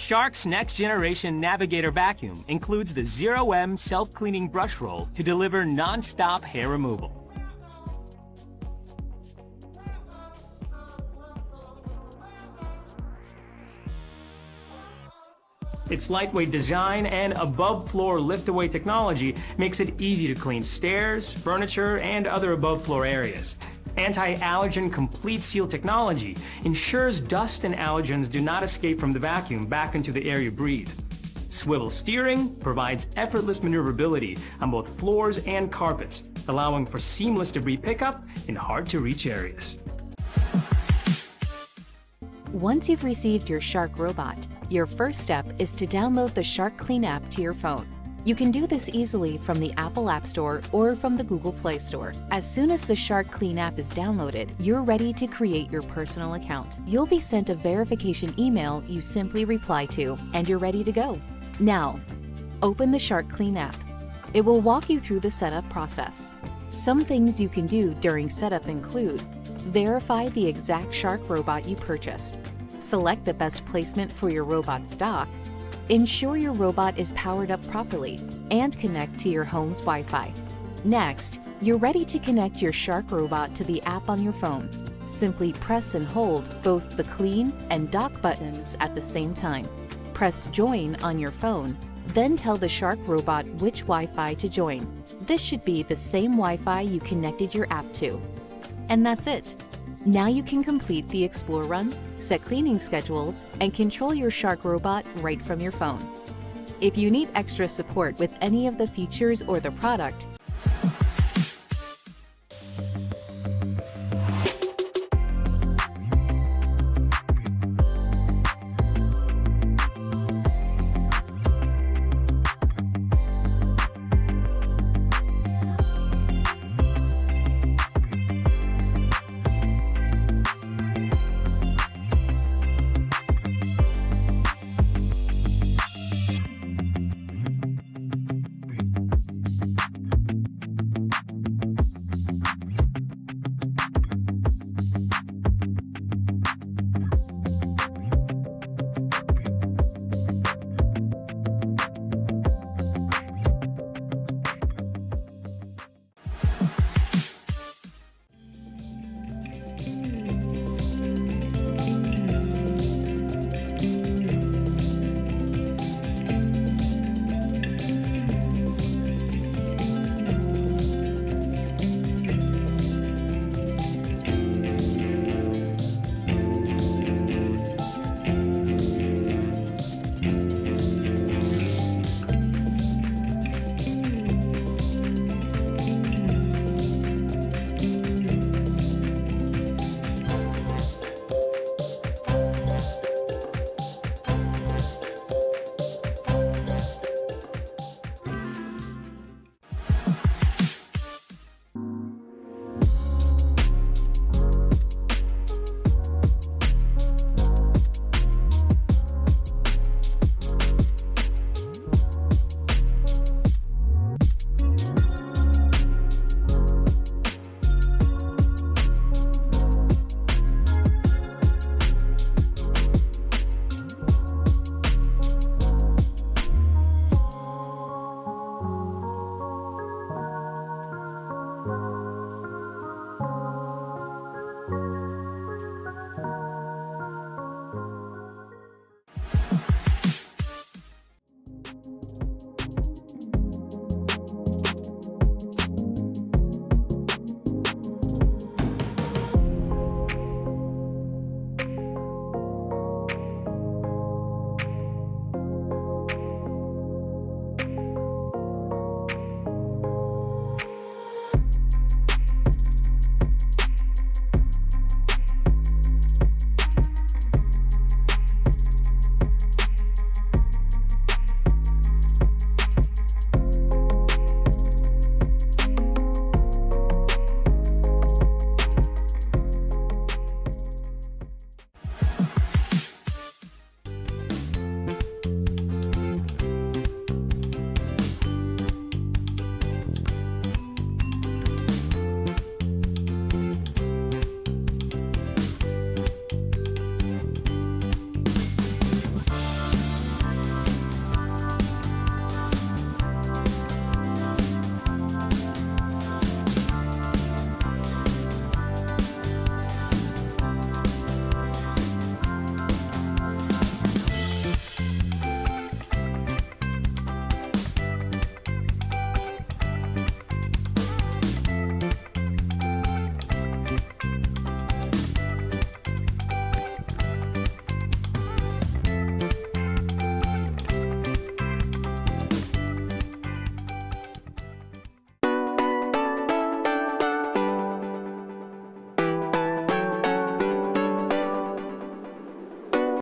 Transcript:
Shark's next-generation Navigator vacuum includes the 0M self-cleaning brush roll to deliver non-stop hair removal. Its lightweight design and above-floor lift-away technology makes it easy to clean stairs, furniture, and other above-floor areas. Anti-allergen complete seal technology ensures dust and allergens do not escape from the vacuum back into the air you breathe. Swivel steering provides effortless maneuverability on both floors and carpets, allowing for seamless debris pickup in hard-to-reach areas. Once you've received your Shark robot, your first step is to download the SharkClean app to your phone. You can do this easily from the Apple App Store or from the Google Play Store. As soon as the SharkClean app is downloaded, you're ready to create your personal account. You'll be sent a verification email you simply reply to, and you're ready to go. Now, open the SharkClean app. It will walk you through the setup process. Some things you can do during setup include: verify the exact Shark robot you purchased, select the best placement for your robot's dock, ensure your robot is powered up properly, and connect to your home's Wi-Fi. Next, you're ready to connect your Shark robot to the app on your phone. Simply press and hold both the clean and dock buttons at the same time. Press join on your phone, then tell the Shark robot which Wi-Fi to join. This should be the same Wi-Fi you connected your app to. And that's it. Now you can complete the Explore run, set cleaning schedules, and control your Shark robot right from your phone. If you need extra support with any of the features or the product,